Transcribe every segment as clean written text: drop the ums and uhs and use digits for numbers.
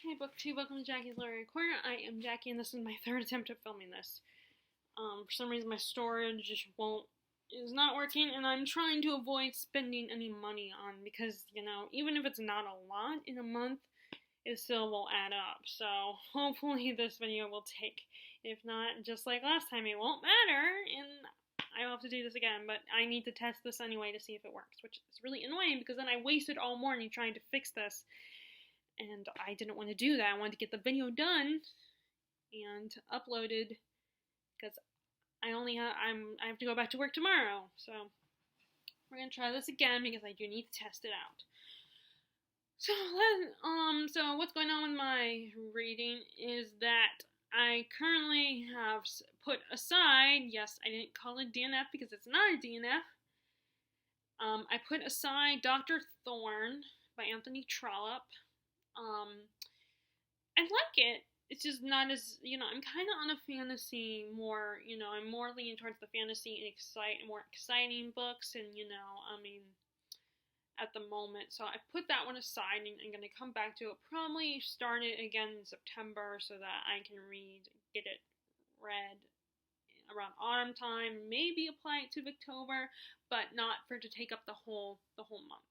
Hey, Book 2, welcome to Jackie's Literary Corner. I am Jackie, and this is my third attempt at filming this. For some reason, my storage just is not working, and I'm trying to avoid spending any money on, because, even if it's not a lot in a month, it still will add up. So, hopefully this video will take. If not, just like last time, it won't matter, and I'll have to do this again, but I need to test this anyway to see if it works, which is really annoying, because then I wasted all morning trying to fix this. And I didn't want to do that. I wanted to get the video done and uploaded because I have to go back to work tomorrow. So we're gonna try this again because I do need to test it out. So what's going on with my reading is that I currently have put aside, yes, I didn't call it DNF because it's not a DNF. I put aside Dr. Thorne by Anthony Trollope. I like it. It's just not as, I'm kind of on a fantasy more, I'm more leaning towards the fantasy and more exciting books, and, at the moment. So I put that one aside, and I'm going to come back to it, probably start it again in September so that I can get it read around autumn time, maybe apply it to October, but not for it to take up the whole month.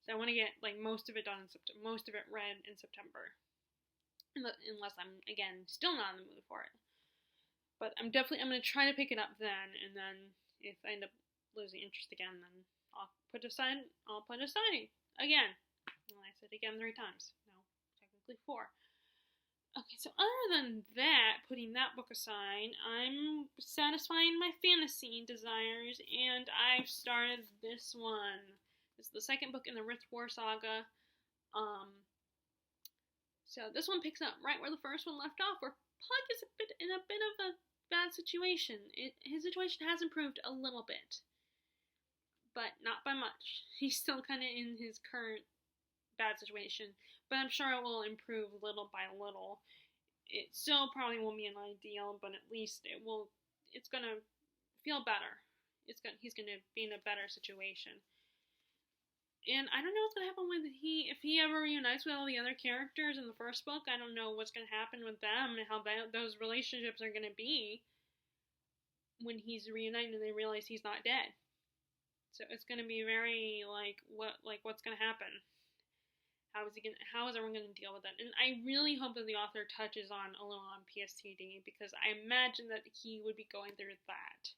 So I want to get most of it done in September, most of it read in September, unless I'm again still not in the mood for it. But I'm going to try to pick it up then, and then if I end up losing interest again, then I'll put it aside again. And I said again 3 times. No, technically 4. Okay, so other than that, putting that book aside, I'm satisfying my fantasy desires, and I've started this one. It's the second book in the Rift War saga. So this one picks up right where the first one left off, where Puck is in a bit of a bad situation. His situation has improved a little bit, but not by much. He's still kind of in his current bad situation, but I'm sure it will improve little by little. It still probably won't be an ideal, but at least it's gonna feel better. He's gonna be in a better situation. And I don't know what's going to happen if he ever reunites with all the other characters in the first book. I don't know what's going to happen with them and how those relationships are going to be when he's reunited and they realize he's not dead. So it's going to be very what's going to happen? How is everyone going to deal with that? And I really hope that the author touches on a little on PSTD, because I imagine that he would be going through that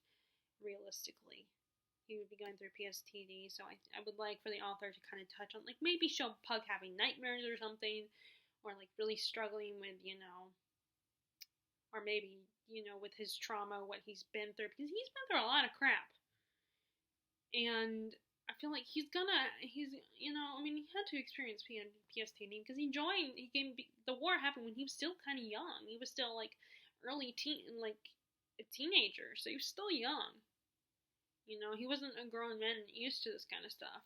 realistically. He would be going through PSTD, so I would like for the author to kind of touch on, maybe show Pug having nightmares or something, or really struggling with, or maybe, with his trauma, what he's been through, because he's been through a lot of crap. And I feel like he had to experience PSTD, because the war happened when he was still kind of young. He was still, early teen, a teenager, so he was still young. He wasn't a grown man used to this kind of stuff.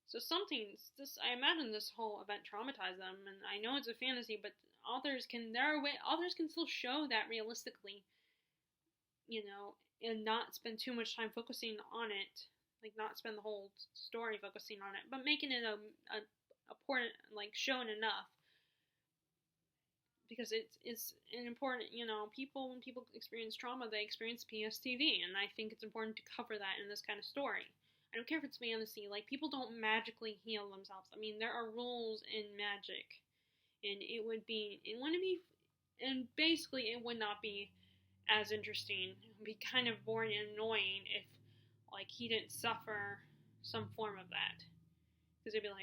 So I imagine this whole event traumatized them, and I know it's a fantasy, but authors can still show that realistically, and not spend too much time focusing on it, not spend the whole story focusing on it, but making it a important, shown enough. Because it's an important, when people experience trauma, they experience PSTD, and I think it's important to cover that in this kind of story. I don't care if it's fantasy, people don't magically heal themselves. There are rules in magic, and it would not be as interesting. It would be kind of boring and annoying if, he didn't suffer some form of that. Because it'd be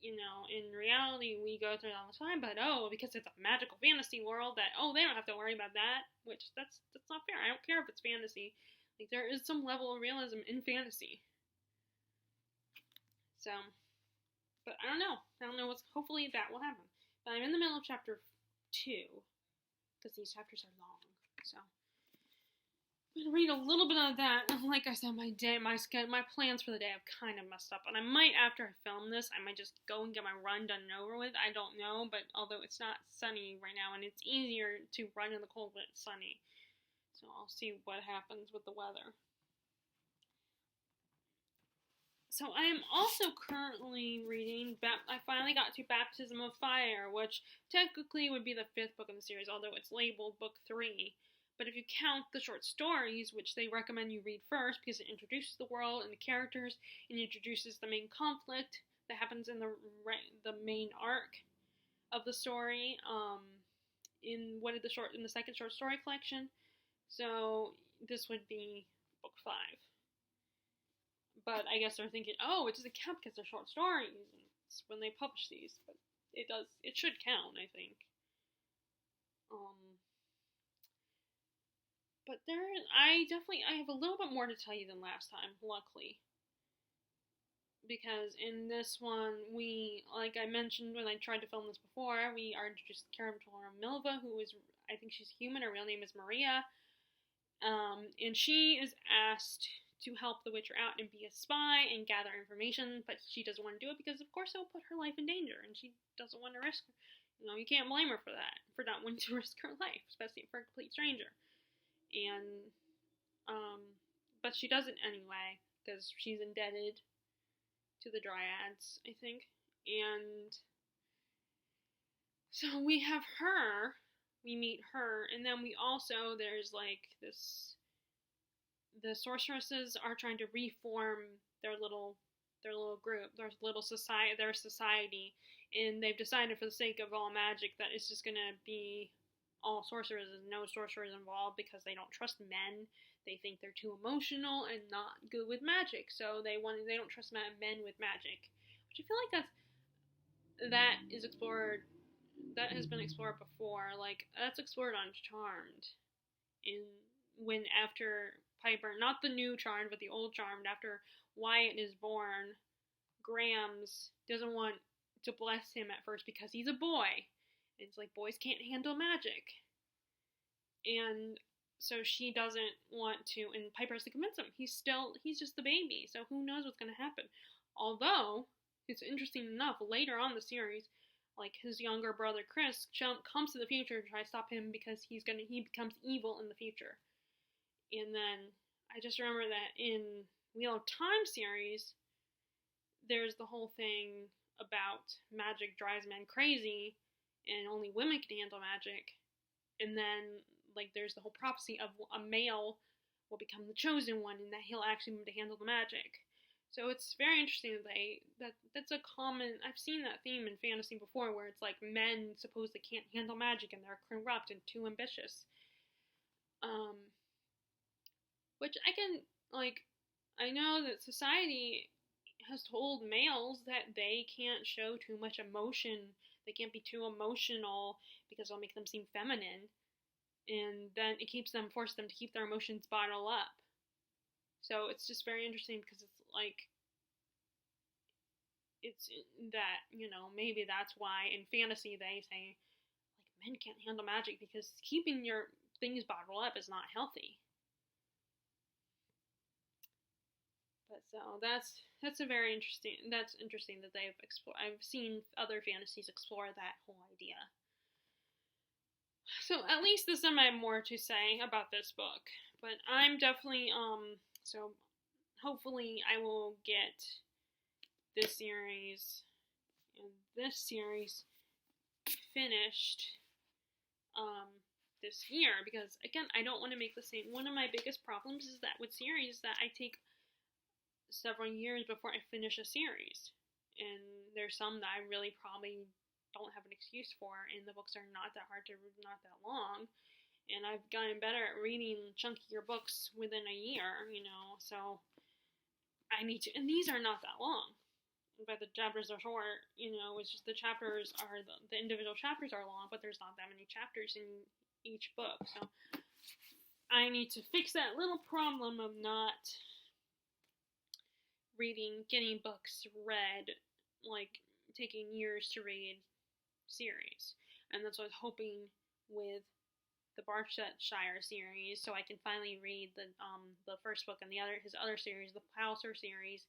in reality, we go through it all the time, but because it's a magical fantasy world, they don't have to worry about that, which that's not fair. I don't care if it's fantasy. There is some level of realism in fantasy. So, but I don't know. Hopefully that will happen. But I'm in the middle of chapter 2, because these chapters are long, so I'm going to read a little bit of that. Like I said, my plans for the day have kind of messed up. And I might, after I film this, I might just go and get my run done and over with. I don't know, but although it's not sunny right now, and it's easier to run in the cold when it's sunny. So I'll see what happens with the weather. So I am also currently reading, I finally got to Baptism of Fire, which technically would be the 5th book in the series, although it's labeled book 3. But if you count the short stories, which they recommend you read first because it introduces the world and the characters and introduces the main conflict that happens in the main arc of the story, in the second short story collection. So this would be book 5. But I guess they're thinking, oh, it doesn't count because they're short stories when they publish these. But it should count, I think. But I have a little bit more to tell you than last time, luckily. Because in this one, like I mentioned when I tried to film this before, we are introduced to character Milva, who is, I think she's human, her real name is Maria. And she is asked to help the Witcher out and be a spy and gather information, but she doesn't want to do it because, of course, it will put her life in danger, and she doesn't want to risk. You can't blame her for that, for not wanting to risk her life, especially for a complete stranger. And, but she does it anyway because she's indebted to the Dryads, I think. And so we meet her, and then there's like the sorceresses are trying to reform their little group, their society, and they've decided for the sake of all magic that it's just gonna be all sorcerers and no sorcerers involved because they don't trust men. They think they're too emotional and not good with magic, so they don't trust men with magic, which I feel like that has been explored before. Like, that's explored on Charmed, after Piper, not the new Charmed, but the old Charmed, after Wyatt is born, Grams doesn't want to bless him at first because he's a boy. It's like, boys can't handle magic. And so she doesn't want to, and Piper has to convince him. He's just the baby, so who knows what's going to happen. Although, it's interesting enough, later on in the series, like, his younger brother Chris comes to the future to try to stop him because he becomes evil in the future. And then, I just remember that in Wheel of Time series, there's the whole thing about magic drives men crazy, and only women can handle magic. And then, like, there's the whole prophecy of a male will become the chosen one, and that he'll actually be able to handle the magic. So it's very interesting that's a common, I've seen that theme in fantasy before, where it's like men supposedly can't handle magic and they're corrupt and too ambitious. Which I know that society has told males that they can't show too much emotion, they can't be too emotional because it'll make them seem feminine, and then it forces them to keep their emotions bottled up. So it's just very interesting because it's like, it's that, maybe that's why in fantasy they say, like, men can't handle magic because keeping your things bottled up is not healthy. But so that's interesting that they've explored. I've seen other fantasies explore that whole idea. So at least this time I have more to say about this book. But I'm definitely, so hopefully I will get this series finished this year, because again, I don't want to make the same. One of my biggest problems is that with series that I take several years before I finish a series, and there's some that I really probably don't have an excuse for, and the books are not that hard to read, not that long, and I've gotten better at reading chunkier books within a year, so I need to, and these are not that long, but the chapters are short, it's just the individual chapters are long, but there's not that many chapters in each book, so I need to fix that little problem of not getting books read, like, taking years to read series. And that's what I was hoping with the Barsetshire series, so I can finally read the first book and his other series, the Palliser series,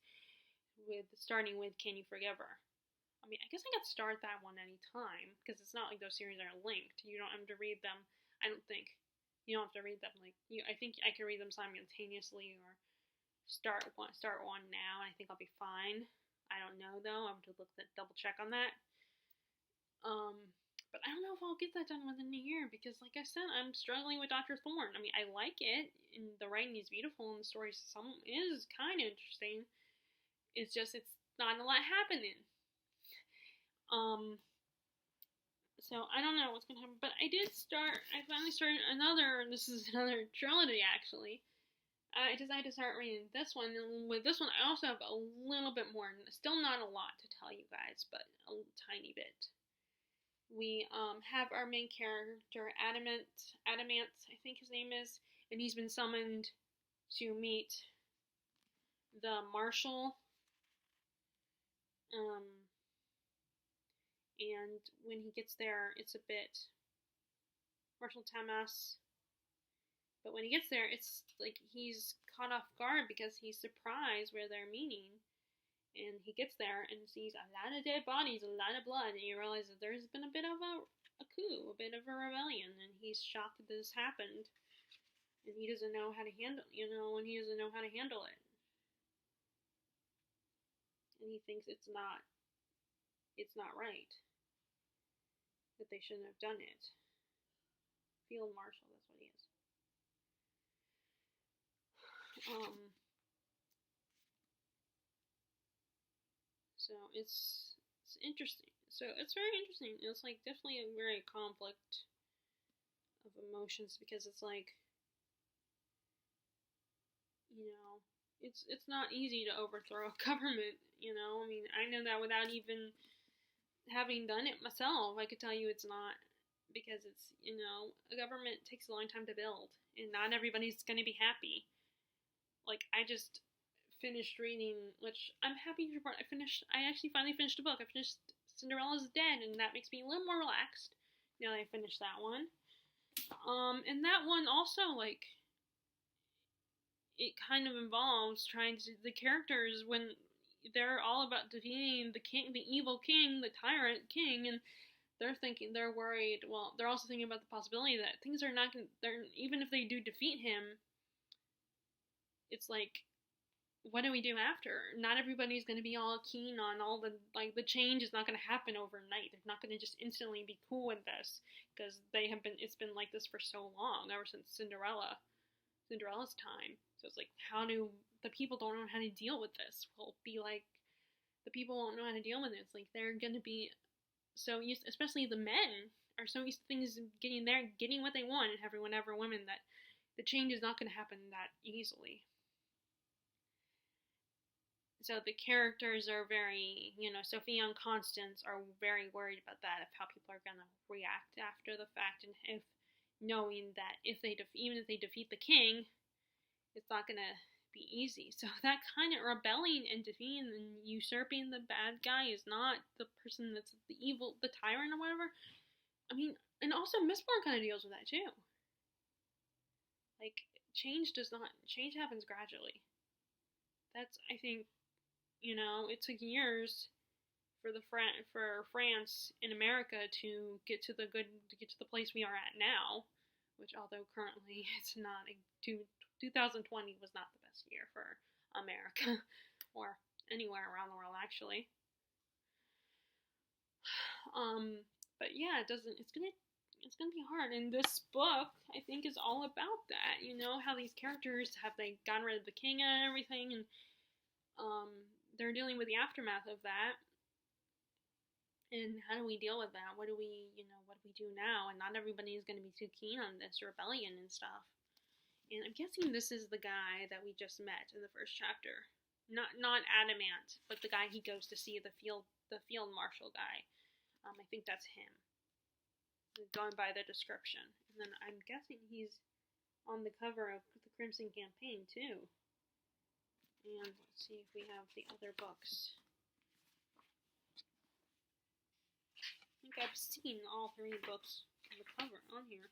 starting with Can You Forgive Her? I mean, I guess I could start that one anytime, because it's not like those series are linked. You don't have to read them, I don't think. You don't have to read them, I think I can read them simultaneously, or start one now, and I think I'll be fine. I don't know though. I have to double check on that. But I don't know if I'll get that done within a year because, like I said, I'm struggling with Dr. Thorne. I mean, I like it, and the writing is beautiful, and the story is kind of interesting. It's just it's not a lot happening. So I don't know what's gonna happen, but I finally started another. This is another trilogy actually. I decided to start reading this one, and with this one, I also have a little bit more. Still not a lot to tell you guys, but a tiny bit. We have our main character, Adamant, I think his name is, and he's been summoned to meet the Marshal. And when he gets there, it's a bit Marshal Tamas. But when he gets there, it's like he's caught off guard because he's surprised where they're meeting. And he gets there and sees a lot of dead bodies, a lot of blood, and you realize that there's been a bit of a coup, a bit of a rebellion, and he's shocked that this happened. And he doesn't know how to handle, and he doesn't know how to handle it. And he thinks it's not right. That they shouldn't have done it. Field Marshal, that's what he is. So it's interesting. So it's very interesting. It's like definitely a very conflict of emotions because it's like, it's not easy to overthrow a government. I mean, I know that without even having done it myself. I could tell you it's not, because it's a government takes a long time to build, and not everybody's going to be happy. Like I just finished reading, which I'm happy to report. I actually finally finished a book. I finished Cinderella's Dead, and that makes me a little more relaxed now that I finished that one. And that one also, like, it kind of involves the characters when they're all about defeating the king, the evil king, the tyrant king, and they're worried. Well, they're also thinking about the possibility that things are not going to, even if they do defeat him, it's like, what do we do after? Not everybody's going to be all keen on all the change is not going to happen overnight. They're not going to just instantly be cool with this because it's been like this for so long, ever since Cinderella's time. So it's like, how do the people don't know how to deal with this? Will be like, the people won't know how to deal with it. It's like they're going to be so used, especially the men are so used to things getting what they want, and whenever women, that the change is not going to happen that easily. So the characters are very, Sophia and Constance are very worried about that, of how people are going to react after the fact, and knowing that even if they defeat the king, it's not going to be easy. So that kind of rebelling and defeating and usurping the bad guy is not the person that's the evil, the tyrant or whatever. I mean, and also Mistborn kind of deals with that too. Like, change happens gradually. That's, I think, it took years for France in America to get to the place we are at now, which although currently it's not 2020 was not the best year for America or anywhere around the world actually. But yeah, it's gonna be hard, and this book I think is all about that. How these characters they gotten rid of the king and everything, and they're dealing with the aftermath of that. And how do we deal with that? What do we do now? And not everybody is going to be too keen on this rebellion and stuff. And I'm guessing this is the guy that we just met in the first chapter. Not Adamant, but the guy he goes to see, the field marshal guy. I think that's him. Going by the description. And then I'm guessing he's on the cover of the Crimson Campaign too. And let's see if we have the other books. I think I've seen all 3 books on the cover on here.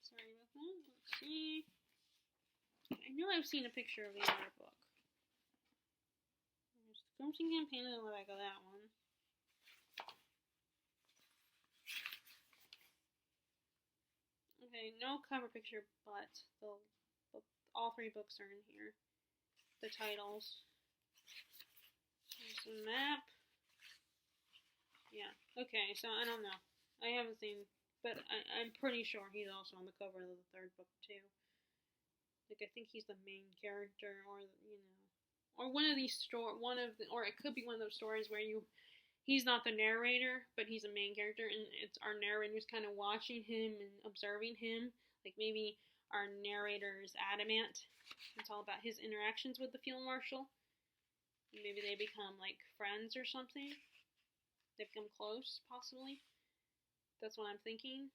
Sorry about that. Let's see. I know I've seen a picture of the other book. Stormzy Campaign on the back of that one. Okay, no cover picture, but all 3 books are in here. The titles. There's a map. Yeah, okay, so I don't know. I haven't seen, but I'm pretty sure he's also on the cover of the 3rd book, too. Like, I think he's the main character, or, you know, or one of these or it could be one of those stories where he's not the narrator, but he's a main character, and it's our narrator's kind of watching him and observing him. Like, maybe our narrator is adamant. It's all about his interactions with the field marshal. Maybe they become, like, friends or something. They become close, possibly. That's what I'm thinking.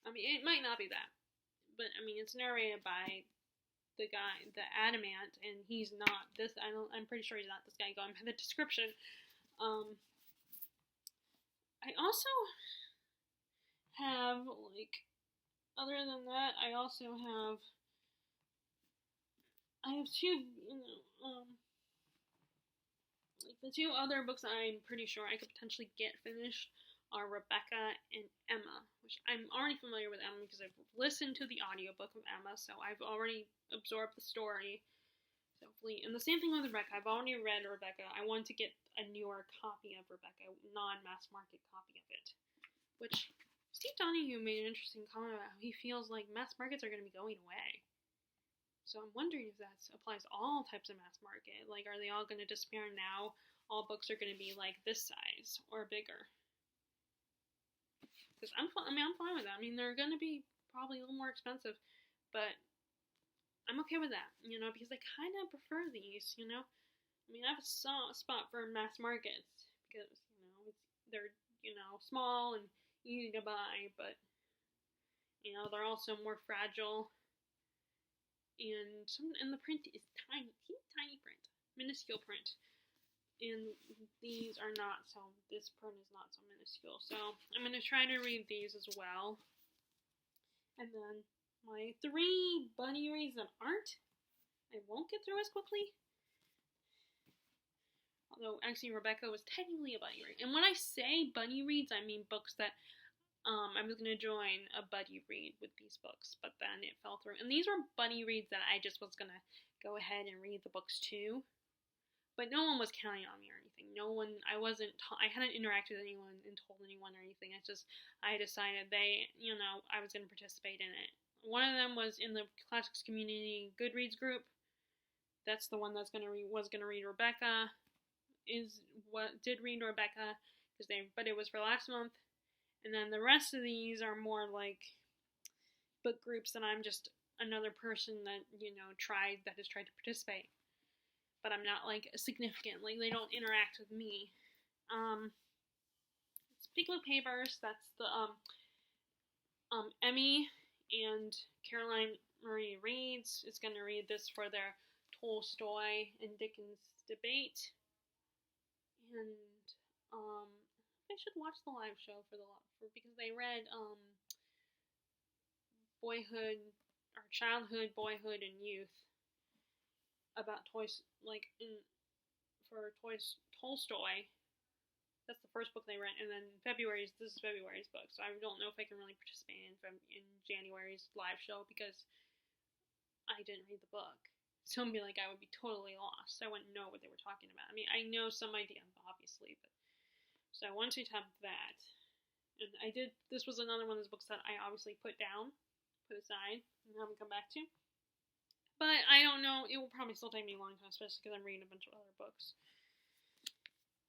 I mean, it might not be that. But, I mean, it's narrated by the guy, the Adamant, and he's not this. I'm pretty sure he's not this guy going by the description. I also have, like, other than that, I have 2, like, the 2 other books I'm pretty sure I could potentially get finished are Rebecca and Emma, which I'm already familiar with Emma because I've listened to the audiobook of Emma, so I've already absorbed the story. So hopefully, and the same thing with Rebecca. I've already read Rebecca. I want to get a newer copy of Rebecca, non-mass market copy of it. Which Steve Donahue made an interesting comment about how he feels like mass markets are going to be going away. So I'm wondering if that applies to all types of mass market. Like, are they all going to disappear now? All books are going to be like this size or bigger. Because I'm fine with that. I mean, they're going to be probably a little more expensive, but I'm okay with that, you know, because I kind of prefer these, you know. I mean, I have a soft spot for mass markets because, you know, they're, you know, small and easy to buy, but, you know, they're also more fragile, and the print is tiny print, minuscule print. And these are not, so this print is not so minuscule. So I'm going to try to read these as well. And then my 3 bunny reads that aren't, I won't get through as quickly. Although, actually, Rebecca was technically a bunny read. And when I say bunny reads, I mean books that I was going to join a buddy read with these books. But then it fell through. And these were bunny reads that I just was going to go ahead and read the books too. But no one was counting on me or anything. I hadn't interacted with anyone and told anyone or anything. It's just, I decided I was going to participate in it. One of them was in the Classics Community Goodreads group. That's the one was going to read Rebecca. Did read Rebecca, but it was for last month. And then the rest of these are more like book groups that I'm just another person that, has tried to participate. But I'm not, like, significant. Like, they don't interact with me. It's Piccolo Papers. That's the, Emmy and Caroline Marie Reads is going to read this for their Tolstoy and Dickens debate. And, I should watch the live show because they read, childhood, boyhood, and youth. About Tolstoy. That's the first book they read, and then this is February's book, so I don't know if I can really participate in January's live show because I didn't read the book. So I would be totally lost. I wouldn't know what they were talking about. I mean, I know some idea, obviously, but so I wanted to have that, and I did. This was another one of those books that I obviously put aside, and haven't come back to. But I don't know, it will probably still take me a long time, especially because I'm reading a bunch of other books.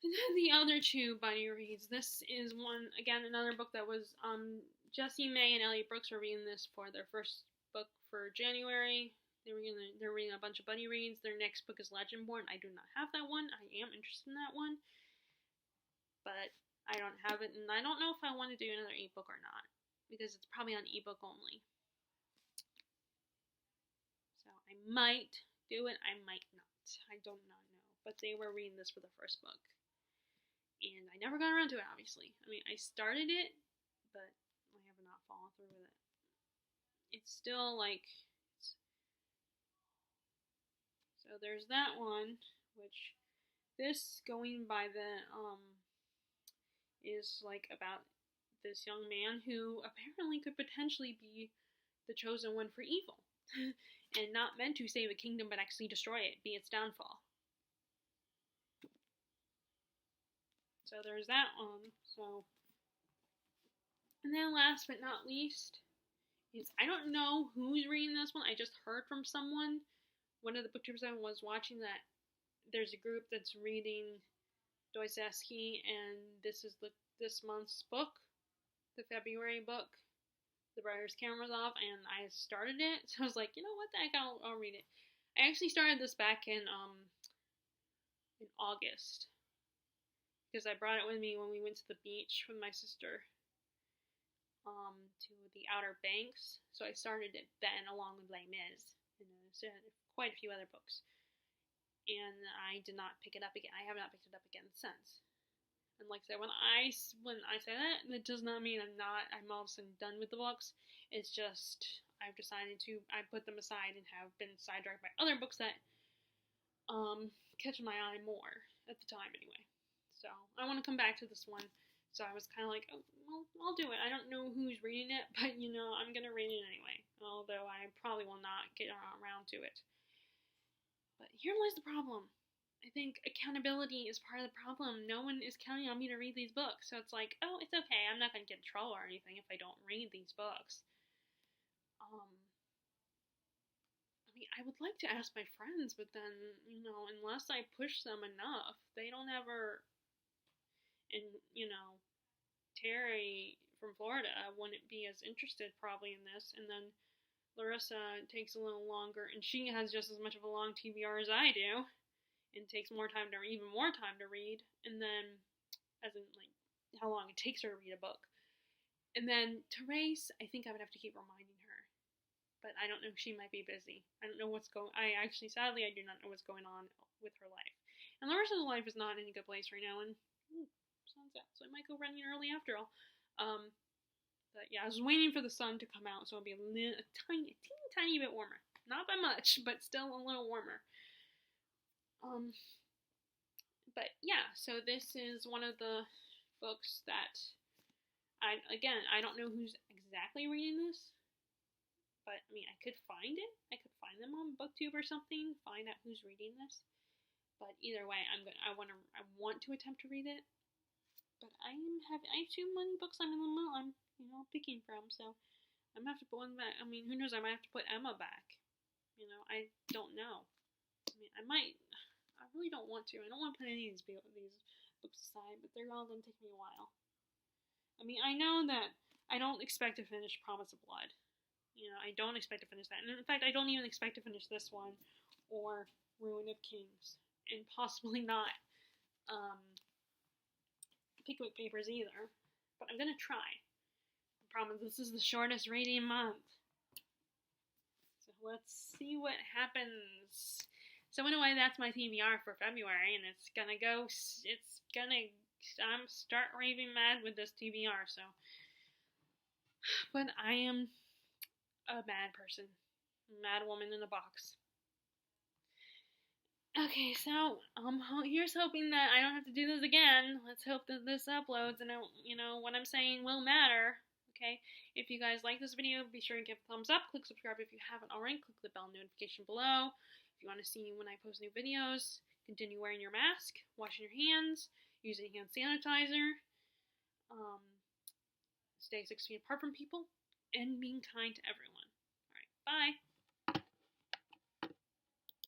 And then the other 2 bunny reads. This is another book that was, Jessie May and Elliot Brooks are reading this for their first book for January. They're reading a bunch of bunny reads. Their next book is Legendborn. I do not have that one. I am interested in that one. But I don't have it, and I don't know if I want to do another ebook or not, because it's probably on ebook only. I might do it, I might not. I do not know. But they were reading this for the first book. And I never got around to it, obviously. I mean, I started it, but I have not followed through with it. It's still so there's that one, which this, going by the, is like about this young man who apparently could potentially be the chosen one for evil. And not meant to save a kingdom, but actually destroy it, be its downfall. So there's that one. So, and then last but not least is, I don't know who's reading this one. I just heard from someone. One of the booktubers I was watching that there's a group that's reading Dostoevsky, and this is this month's book, the February book. The writer's camera's off, and I started it. So I was like, you know what the heck, I'll read it. I actually started this back in August, because I brought it with me when we went to the beach with my sister, to the Outer Banks. So I started it then, along with Les Mis, and quite a few other books. And I did not pick it up again. I have not picked it up again since. And like I said, when I say that does not mean I'm all of a sudden done with the books. It's just, I've decided I put them aside and have been sidetracked by other books that, catch my eye more, at the time anyway. So, I want to come back to this one. So I was kind of like, oh, well, I'll do it. I don't know who's reading it, but I'm going to read it anyway. Although I probably will not get around to it. But here lies the problem. I think accountability is part of the problem. No one is counting on me to read these books. So it's like, oh, it's okay. I'm not going to get in trouble or anything if I don't read these books. I would like to ask my friends, but then, unless I push them enough, they don't ever, and, Terry from Florida wouldn't be as interested probably in this, and then Larissa takes a little longer, and she has just as much of a long TBR as I do. And takes even more time to read, and then, as in, like, how long it takes her to read a book. And then, Therese, I think I would have to keep reminding her, but I don't know, she might be busy. I don't know sadly, I do not know what's going on with her life. And Larissa's life is not in a good place right now, and, sun's out, so I might go running early after all. But yeah, I was waiting for the sun to come out, so it'll be a tiny bit warmer. Not by much, but still a little warmer. But yeah, so this is one of the books that I don't know who's exactly reading this, but I could find it. I could find them on BookTube or something, find out who's reading this. But either way, I want to attempt to read it. But I have too many books I'm picking from, so I'm gonna have to put one back. Who knows? I might have to put Emma back. I don't know. I really don't want to. I don't want to put any of these books aside, but they're all going to take me a while. I know that I don't expect to finish Promise of Blood. I don't expect to finish that. And in fact, I don't even expect to finish this one or Ruin of Kings. And possibly not Piccolo Papers either. But I'm going to try. I promise this is the shortest reading month. So let's see what happens. So in a way, that's my TBR for February, and I'm start raving mad with this TBR, so. But I am a mad person. Mad woman in a box. Okay, so, here's hoping that I don't have to do this again. Let's hope that this uploads, and what I'm saying will matter. Okay, if you guys like this video, be sure to give a thumbs up, click subscribe if you haven't already, click the bell notification below. If you want to see when I post new videos, continue wearing your mask, washing your hands, using hand sanitizer, stay 6 feet apart from people, and being kind to everyone. Alright, bye!